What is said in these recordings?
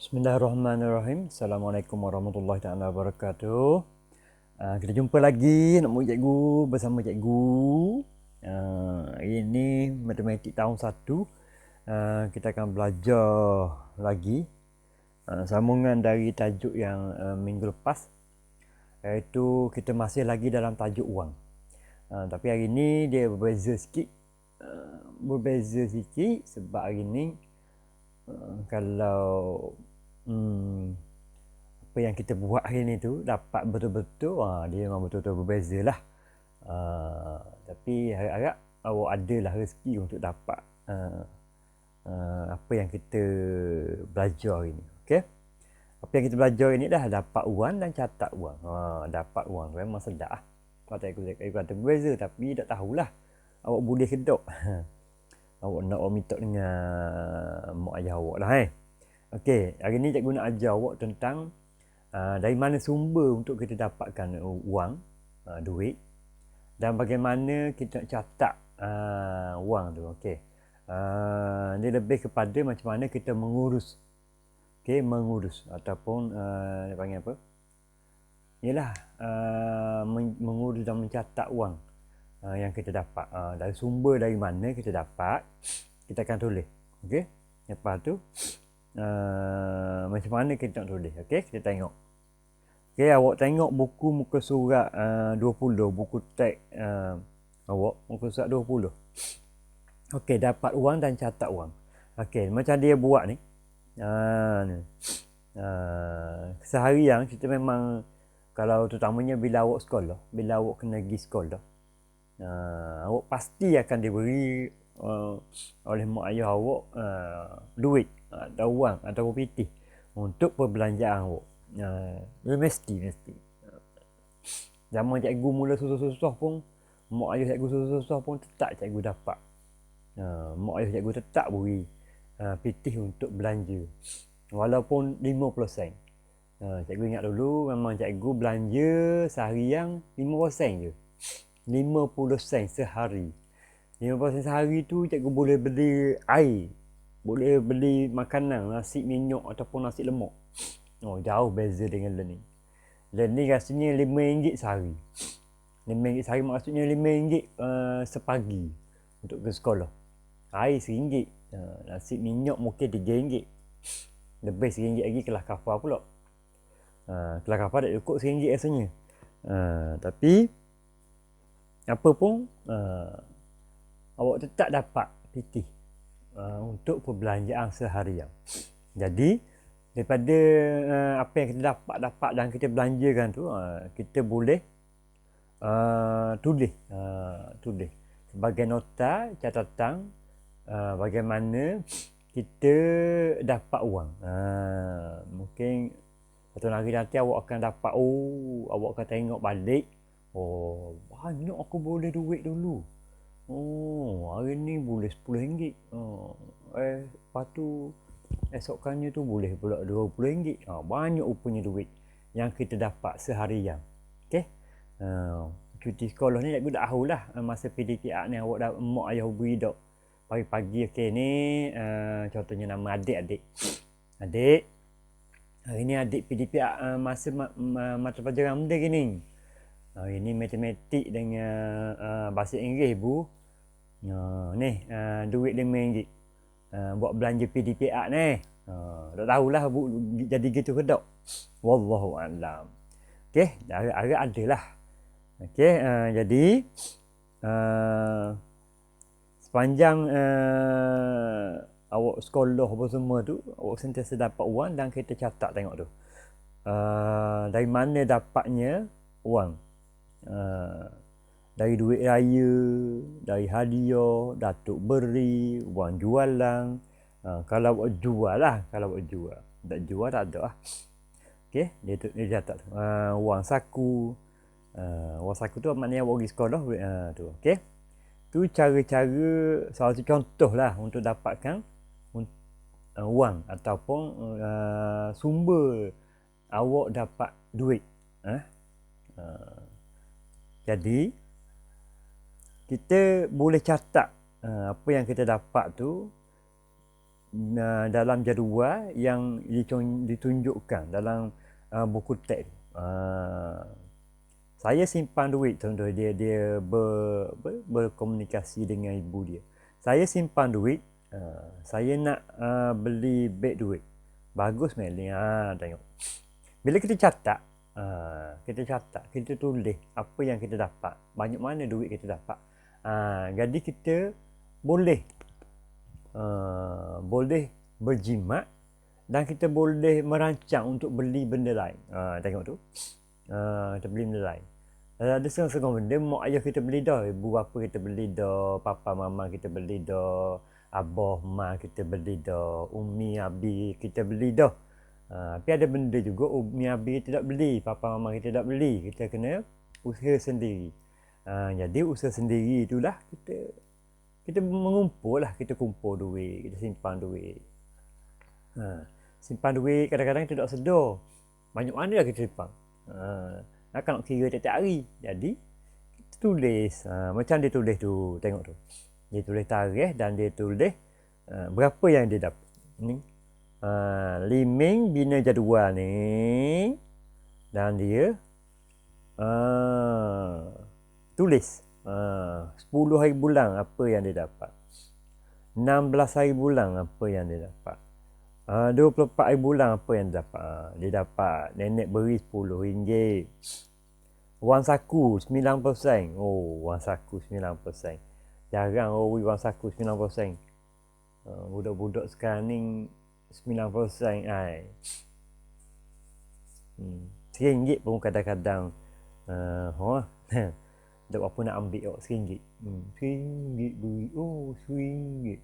Bismillahirrahmanirrahim. Assalamualaikum warahmatullahi taala wabarakatuh. Kita jumpa lagi nak murid cikgu bersama cikgu. Hari ini matematik tahun 1. Kita akan belajar lagi sambungan dari tajuk yang minggu lepas, iaitu kita masih lagi dalam tajuk wang. Tapi hari ini dia berbeza sikit. Berbeza sikit sebab hari ini kalau apa yang kita buat hari ni tu dapat betul-betul, dia memang betul-betul berbeza lah. Tapi harap-harap awak adalah rezeki untuk dapat apa yang kita belajar hari ni. Okay? Apa yang kita belajar hari ni dah dapat wang dan catat wang. Dapat wang memang sedap lah. Kata aku kata berbeza, tapi tak tahulah awak boleh ke tak. Awak nak minta dengan mak ayah awak lah. Okey, hari ni cikgu nak ajar awak tentang dari mana sumber untuk kita dapatkan wang, duit, dan bagaimana kita nak catat wang tu. Okey. Dia lebih kepada macam mana kita mengurus. Okey, mengurus ataupun dia panggil apa? Yalah, mengurus dan mencatat wang yang kita dapat. Dari sumber dari mana kita dapat, kita akan tulis. Okey. Lepas tu macam mana kita nak tulis. Okey, kita tengok. Okey, awak tengok buku muka surat 20, buku teks awak muka surat 20. Okey, dapat wang dan catat wang. Okey, macam dia buat ni. Seharian kita memang, kalau terutamanya bila awak sekolah, bila awak kena pergi sekolah, awak pasti akan diberi oleh mak ayah awak duit atau wang atau pitih untuk perbelanjaan awak. Mesti. Zaman cikgu mula susah-susah pun, mak ayah cikgu susah-susah pun tetap cikgu dapat. Mak ayah cikgu tetap beri pitih untuk belanja. Walaupun 50 sen. Cikgu ingat dulu memang cikgu belanja seharian 50 sen je. 50 sen sehari. 50 sen sehari tu cikgu boleh beli air, boleh beli makanan, nasi minyak ataupun nasi lemak. Jauh beza dengan learning. Learning rasanya RM5 sehari. RM5 sehari maksudnya RM5 sepagi untuk ke sekolah. Air RM1, nasi minyak mungkin RM3. Lebih RM1 lagi kelas kafar pula. Kelas kafar tak cukup RM1 rasanya. Tapi apa pun awak tetap dapat pitih untuk perbelanjaan seharian. Jadi daripada apa yang kita dapat dan kita belanjakan tu, kita boleh tulis sebagai nota catatan bagaimana kita dapat wang. Mungkin satu hari nanti awak akan dapat, awak akan tengok balik, banyak aku boleh duit dulu. Hari ni boleh RM10. Lepas tu esokkannya tu boleh pula RM20. Banyak rupanya duit yang kita dapat seharian. Okey. Cuti sekolah ni cikgu dah tahulah masa PDPA ni awak dah mak ayah beri dak. Pagi-pagi okey ni, contohnya nama adik. Adik, hari ni adik PDPA masa mata pelajaran benda ke ni? Hari ni matematik dengan bahasa Inggeris bu. Ni duit RM5. Buat belanja PDPA ni. Tak tahulah bu jadi gitu ke tak. Wallahu a'lam. Okey, agak adalah. Okey, jadi sepanjang awak sekolah apa semua tu, awak sentiasa dapat wang dan kita catat tengok tu. Dari mana dapatnya wang? Dari duit raya, dari hadiah, datuk beri, wang jualan. Kalau awak jual lah, tak jual tak ada lah. Okey, dia catat tu. Wang saku. Wang saku tu maknanya awak pergi sekolah tu. Okey. Tu cara-cara, salah satu contoh lah untuk dapatkan wang ataupun sumber awak dapat duit. Jadi kita boleh catat apa yang kita dapat tu dalam jadual yang ditunjukkan dalam buku teks. Saya simpan duit, contoh dia berkomunikasi dengan ibu dia. Saya simpan duit, saya nak beli beg duit. Bagus Melly, tengok. Bila kita catat, kita tulis apa yang kita dapat, banyak mana duit kita dapat. Jadi kita boleh berjimat dan kita boleh merancang untuk beli benda lain. Tengok tu. Kita beli benda lain. Ada setengah-setengah benda mak ayah kita beli dah, ibu bapa kita beli dah, papa mama kita beli dah, abah mak kita beli dah, umi abi kita beli dah. Tapi ada benda juga umi abi kita tak beli, papa mama kita tak beli, kita kena usaha sendiri. Jadi usaha sendiri itulah kita mengumpul lah, kita kumpul duit, kita simpan duit. Simpan duit kadang-kadang kita tak sedar banyak mana lah kita simpan. Akan nak kira tiap-tiap hari. Jadi kita tulis, macam dia tulis tu, tengok tu. Dia tulis tarikh dan dia tulis berapa yang dia dapat. Ni Liming bina jadual ni, dan dia tulis 10 hari bulan apa yang dia dapat, 16 hari bulan apa yang dia dapat, 24 hari bulan apa yang dia dapat. Dia dapat nenek beri RM10, wang saku 9%. Wang saku 9%. Jarang orang wang saku 9%. Budak-budak sekarang ni 9%. RM1 pun kadang-kadang tak apa nak ambil RM1. RM1 beri. RM1.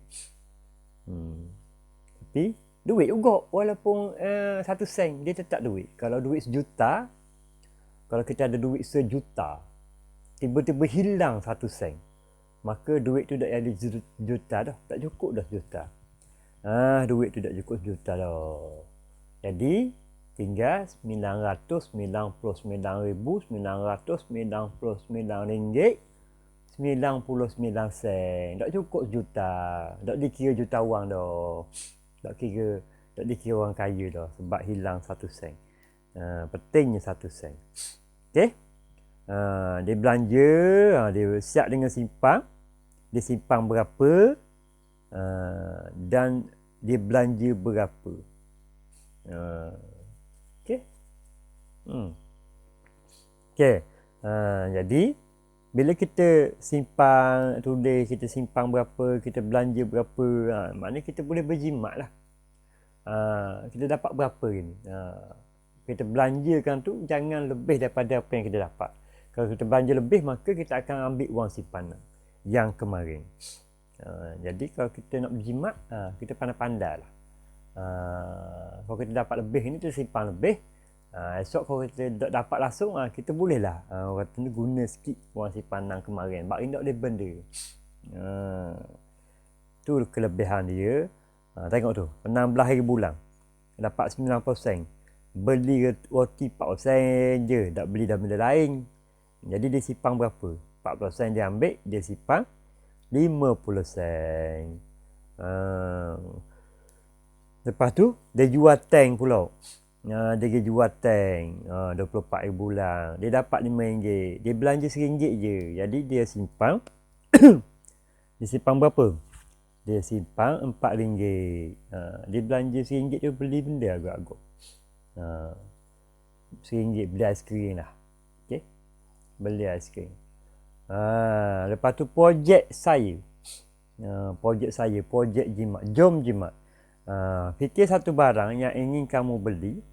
Tapi duit juga, walaupun 1 sen dia tetap duit. Kalau duit sejuta, kalau kita ada duit sejuta, tiba-tiba hilang 1 sen, maka duit tu dah ada juta dah, tak cukup dah sejuta. Duit tu tak cukup sejuta dah. Jadi tinggal RM999,999.99. Tak cukup sejuta. Tak dikira juta wang dah. Tak dikira orang kaya dah sebab hilang 1 sen. Pentingnya 1 sen. Okey. Dia belanja, dia siap dengan simpan. Dia simpan berapa, dan dia belanja berapa. Okey. Okey. Jadi bila kita simpan, tulis kita simpan berapa, kita belanja berapa, maknanya kita boleh berjimat lah. Kita dapat berapa ni. Kita belanjakan tu jangan lebih daripada apa yang kita dapat. Kalau kita belanja lebih, maka kita akan ambil wang simpanan yang kemarin. Jadi kalau kita nak berjimat, kita pandai-pandai lah. Kalau kita dapat lebih ni, kita simpan lebih. Esok kalau kita dapat langsung, kita boleh lah orang kata guna sikit wang simpanan kemarin. Sebab ini tak boleh benda. Tu kelebihan dia. Tengok tu, 16 hari bulan dapat 9%. Beli roti 4% je, tak beli dah benda lain. Jadi dia simpan berapa? 4% dia ambil, dia simpan 50 sen. Lepas tu dia jual tank pula. Dia jual tank 24 hari bulan. Dia dapat RM5. Dia belanja RM1 je. Jadi dia simpan dia simpan berapa? Dia simpan RM4. Dia belanja RM1 tu beli benda agak-agak. RM1 beli aiskrim lah. Okey. Beli aiskrim. Lepas tu projek saya. Projek jimat. Jom jimat. Fikir satu barang yang ingin kamu beli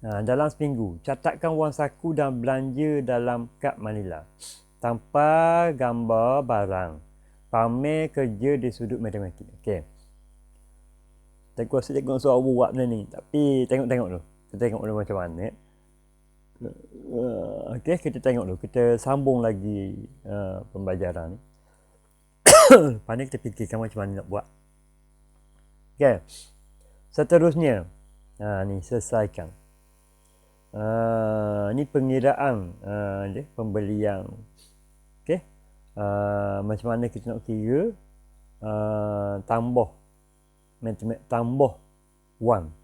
dalam seminggu. Catatkan wang saku dan belanja dalam kad manila tanpa gambar barang. Pamer kerja di sudut matematik. Okey. Saya kuasa tengok soal buat benda ni, tapi tengok dulu. Kita tengok dulu macam mana. Okey, kita tengok dulu. Kita sambung lagi pembelajaran ni. Lepas ni kita fikirkan macam mana nak buat. Okey. Seterusnya, ni selesaikan. Ni pengiraan pembelian. Okey. Macam mana kita nak kira tambah tambah wang.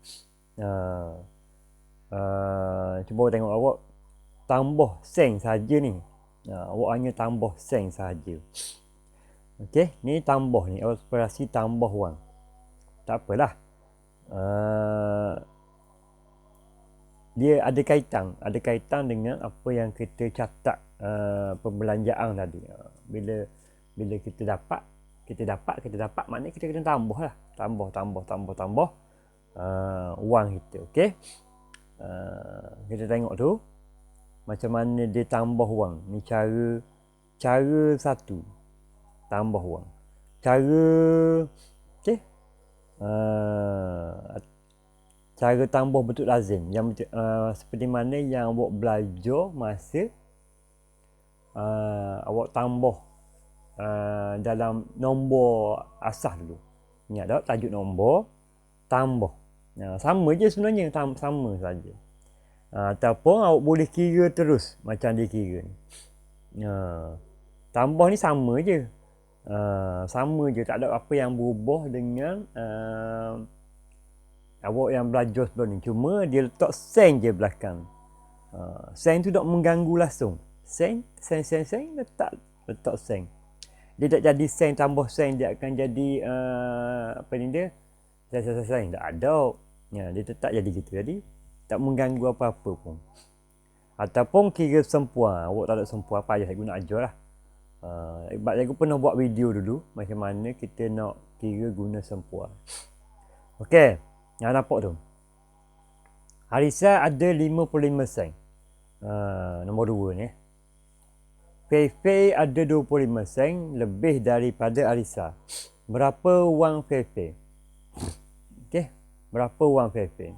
Cuba tengok awak tambah sen saja ni. Awak hanya tambah sen saja. Okey, ni tambah ni, operasi tambah wang. Tak apalah. Dia ada kaitan dengan apa yang kita catat perbelanjaan tadi. Bila kita dapat maknanya kita kena tambah lah. Tambah wang kita. Okey. Kita tengok tu macam mana dia tambah wang. Ni cara satu tambah wang. Cara okey. Cara tambah bentuk lazim yang seperti mana yang awak belajar masa awak tambah dalam nombor asas dulu. Ingat tak tajuk nombor tambah. Sama je sebenarnya, sama saja. Ataupun awak boleh kira terus macam dia kira ni. Tambah ni sama je. Sama je, tak ada apa yang berubah dengan awak yang belajar sebelum ni. Cuma dia letak sen je belakang. Sen tu tak mengganggu langsung. Sen letak sen. Dia tak jadi sen tambah sen, dia akan jadi apa ni dia? Sen tak ada. Dia tetap jadi gitu. Jadi tak mengganggu apa-apa pun. Ataupun kira sempua. Awak tak ada sempua apa aja saya guna ajar lah. Saya pernah buat video dulu macam mana kita nak kira guna sempua. Okey, yang nampak tu. Harisa ada 55 sen. Nombor 2 ni. Fei ada 25 sen lebih daripada Arisa. Berapa wang Fei? Okey, berapa wang Fei?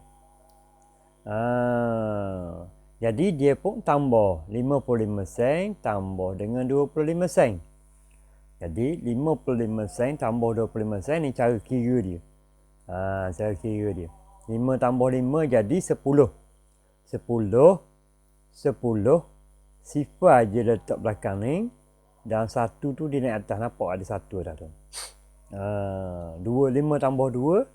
Jadi dia pun tambah 55 sen tambah dengan 25 sen. Jadi 55 sen tambah 25 sen ni cara kira dia. Cara kira dia. 5 tambah 5 jadi 10. 10 sifar je letak belakang ni. Dan 1 tu dia naik atas. Nampak ada 1 atas tu. 5 tambah 2.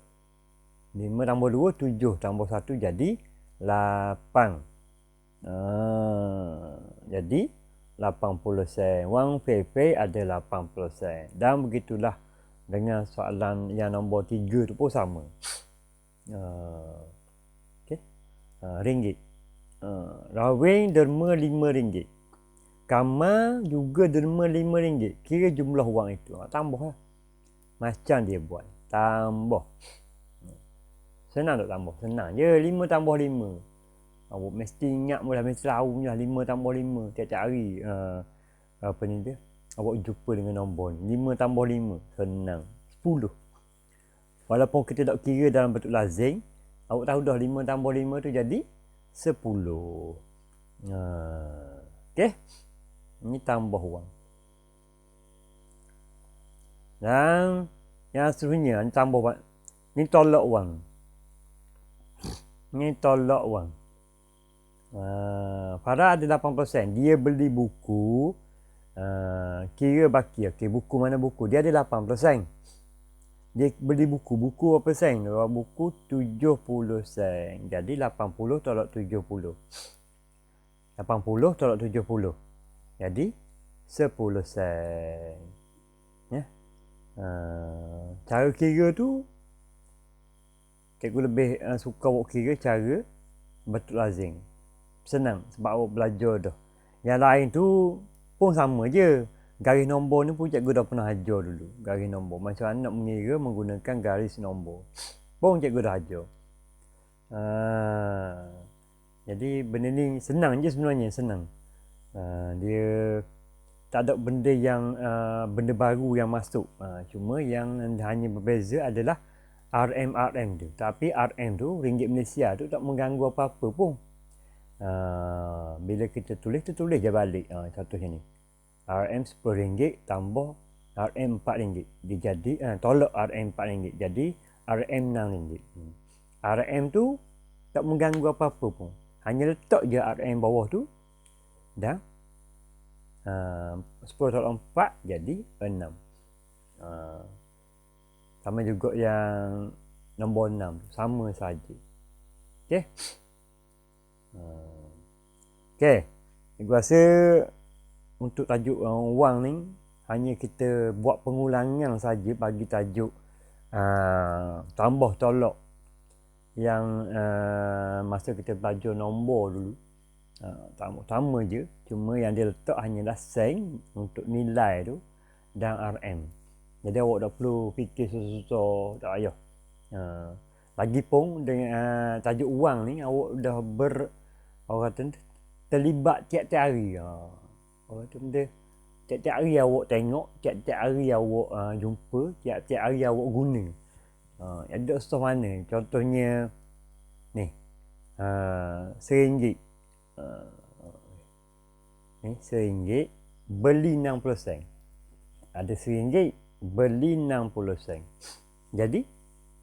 5 tambah 2, 7 tambah 1 jadi 8. Jadi 80 sen. Wang Fei ada 80 sen. Dan begitulah dengan soalan yang nombor 3 tu pun sama. Okey. Ringgit. Rawing derma RM5. Kamal juga derma RM5. Kira jumlah wang itu. Tambah lah. Macam dia buat. Tambah. Senang tak tambah? Senang je. 5 tambah 5. Awak mesti ingat mula, mesti tahu lah 5 tambah 5 tiap-tiap hari. Apa ni dia? Awak jumpa dengan nombor ni. 5 tambah 5. Senang. 10. Walaupun kita tak kira dalam bentuk lazim, awak tahu dah 5 tambah 5 tu jadi 10. Okey. Ini tambah wang. Dan yang seterusnya ni tambah wang. Ni tolak wang. Ni tolak wang. Farah ada 80%. Dia beli buku. Kira baki. Okey, buku mana buku? Dia ada 80%. Dia beli buku. Buku berapa sen? Buku 70 sen. Jadi 80 tolak 70. 80 tolak 70. Jadi 10 sen. Ya. Cara kira tu cikgu lebih suka awak kira cara betul lazim. Senang sebab awak belajar dah. Yang lain tu pun sama je. Garis nombor ni pun cikgu dah pernah ajar dulu. Garis nombor. Macam mana nak mengira menggunakan garis nombor. Pun cikgu dah ajar. Jadi benda ni senang je sebenarnya. Senang. Dia tak ada benda yang benda baru yang masuk. Cuma yang hanya berbeza adalah RM tu. Tapi RM tu, ringgit Malaysia tu tak mengganggu apa-apa pun. Bila kita tulis je balik. Contohnya ni. RM RM10 tambah RM RM4. Dia jadi, tolak RM RM4. Jadi RM RM6. RM tu tak mengganggu apa-apa pun. Hanya letak je RM bawah tu. Dan 10 tolak 4 jadi 6. Sama juga yang nombor 6 sama saja. Okey. Okey. Aku rasa untuk tajuk wang ni hanya kita buat pengulangan saja bagi tajuk tambah tolak yang masa kita belajar nombor dulu. Sama je, cuma yang dia letak hanyalah sen untuk nilai tu dan RM. Jadi awak tak perlu fikir susah-susah, tak payah. Lagipun dengan tajuk wang ni awak dah orang kata terlibat tiap-tiap hari. Orang kata benda tiap-tiap hari awak tengok, tiap-tiap hari awak jumpa, tiap-tiap hari awak guna. Ada susah mana? Contohnya ni, RM1. Ni RM1 beli 60 sen. Ada RM1 beli 60 sen. Jadi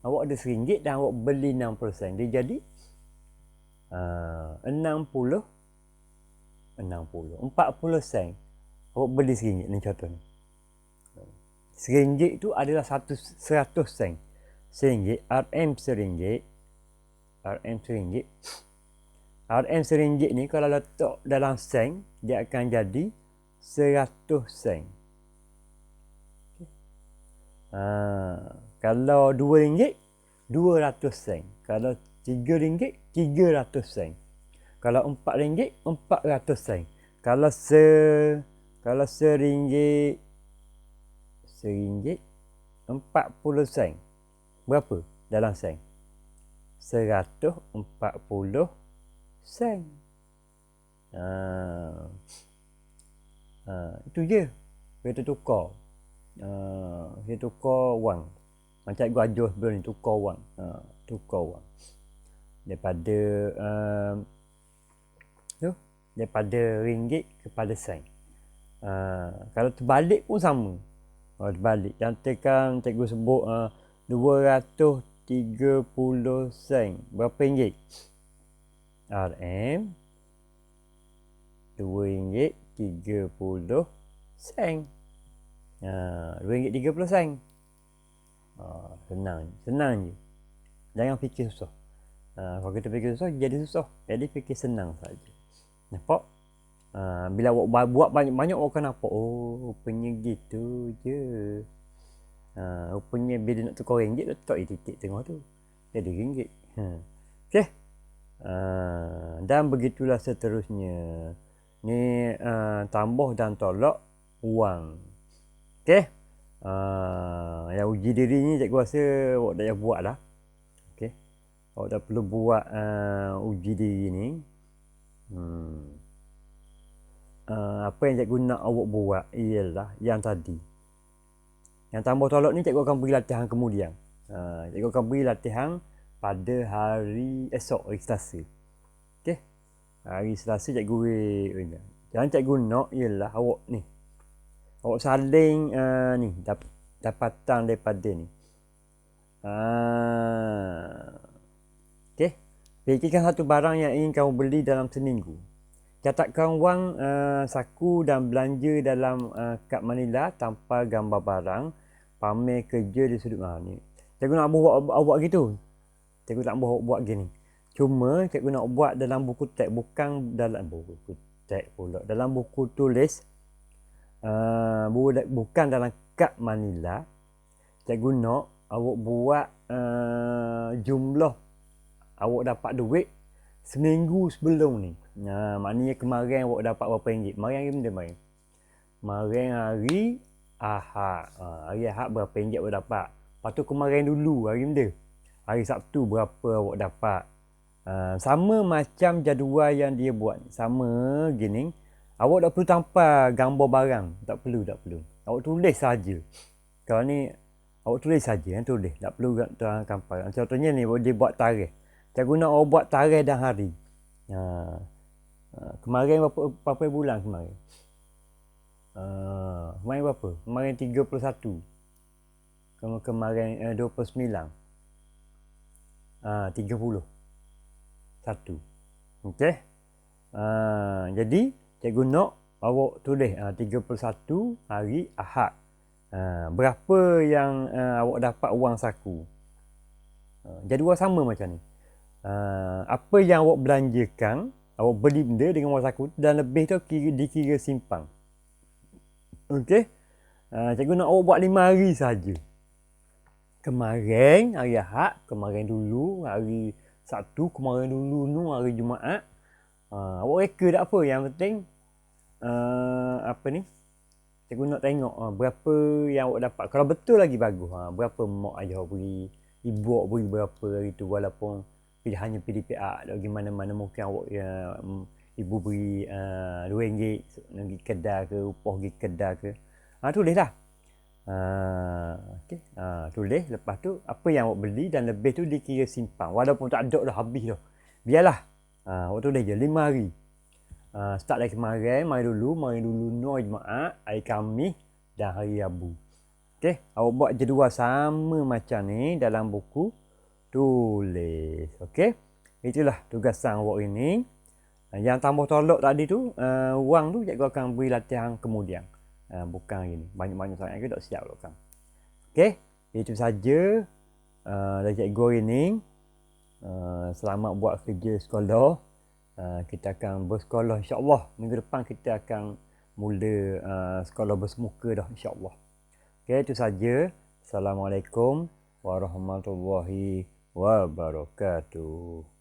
awak ada RM1 dan awak beli 60 sen. Dia jadi 40 sen. Awak beli RM1 ni contoh ni. RM1 tu adalah 100 sen. RM1, RM RM1. RM RM1 ni kalau letak dalam sen, dia akan jadi 100 sen. Kalau RM2, 200 sen. Kalau RM3, 300 sen. Kalau RM4, 400 sen. Kalau RM1, 40 sen. Berapa dalam sen? 140 sen. Itu je. Kita tukar. Kita tukar wang. Macam cikgu ajar sebelum ni, tukar wang. Tukar wang. Daripada daripada ringgit kepada sen. Kalau terbalik pun sama. Kalau terbalik, cantikkan cikgu sebut 230 sen. Berapa ringgit? RM RM2.30 sen. RM2.30 sen. Senang je. Jangan fikir susah. Kalau kita fikir susah, jadi susah. Jadi fikir senang saja. Nampak? Bila awak buat banyak-banyak, awak akan nampak, oh, rupanya gitu je. Rupanya bila nak tukar ringgit, letak titik tengah tu. Jadi ringgit. Okey. Dan begitulah seterusnya. Ni tambah dan tolak wang. Okey. Yang uji diri ni cikgu rasa awak dah payah buat lah. Okey. Awak tak perlu buat uji diri ni. Apa yang cikgu nak awak buat ialah yang tadi. Yang tambah tolak ni cikgu akan beri latihan kemudian. Cikgu akan beri latihan pada hari esok, hari Selasa. Okey. Hari Selasa cikgu beri. Yang cikgu nak ialah awak ni. Awak saling ni dapatan daripada ni. Okey. Fikirkan satu barang yang ingin kamu beli dalam seminggu. Catatkan wang saku dan belanja dalam kad manila tanpa gambar barang. Pamer kerja di sudut mana ni. Cikgu nak buat gitu. Cikgu tak mahu buat gini. Cuma cikgu nak buat dalam buku teks, bukan dalam buku teks pula. Dalam buku tulis, bukan dalam kad manila. Cikgu nak awak buat jumlah awak dapat duit seminggu sebelum ni. Maknanya kemarin awak dapat berapa ringgit. Kemarin hari benda main. Kemarin hari Ahad. Hari Ahad berapa ringgit awak dapat. Lepas tu kemarin dulu hari benda. Hari Sabtu berapa awak dapat. Sama macam jadual yang dia buat. Sama gini. Awak tak perlu tampal gambar barang. Tak perlu. Awak tulis saja. Kalau ni awak tulis saja, tulis. Tak perlu tampal. Contohnya ni dia buat tarikh. Cikgu nak awak buat tarikh dan hari. Kemarin berapa bulan kemarin? Kemarin berapa? Kemarin 31. Kemarin 29. 30. 1. Okey. Jadi cikgu nak awak tulis 31 hari Ahad. Berapa yang awak dapat wang saku. Jadual sama macam ni. Apa yang awak belanjakan, awak beli benda dengan wang saku dan lebih tu dikira simpang. Okey. Cikgu nak awak buat 5 hari saja. Kemarin hari Ahad, kemarin dulu hari Sabtu, kemarin dulu nu hari Jumaat. Awak reka tak apa, yang penting apa ni? Cikgu nak tengok berapa yang awak dapat. Kalau betul lagi bagus. Berapa mak ayah awak beri, ibu awak beri berapa hari tu, walaupun hanya PDPA tak pergi mana-mana, mungkin awak ibu beri RM2 pergi kedai ke, upah pergi kedai ke. Tulis lah. Okay. Tulis. Lepas tu apa yang awak beli dan lebih tu dikira simpang. Walaupun tak ada dah, habis dah. Biarlah. Awak tulis je 5 hari. Start dari kemarin, mari dulu no hari Jumaat, hari Khamis dan hari Rabu. Okey, awak buat jadual sama macam ni dalam buku tulis. Okey. Itulah tugasan awak ini. Yang tambah tolak tadi tu, wang tu cikgu akan beri latihan kemudian. Bukan hari ni. Banyak-banyak sangat ke tak siap lah kan. Okey, itu saja dari cikgu ini. Selamat buat kerja sekolah. Kita akan bersekolah insya-Allah. Minggu depan kita akan mula sekolah bersemuka dah insya-Allah. Okey, itu saja. Assalamualaikum warahmatullahi wabarakatuh.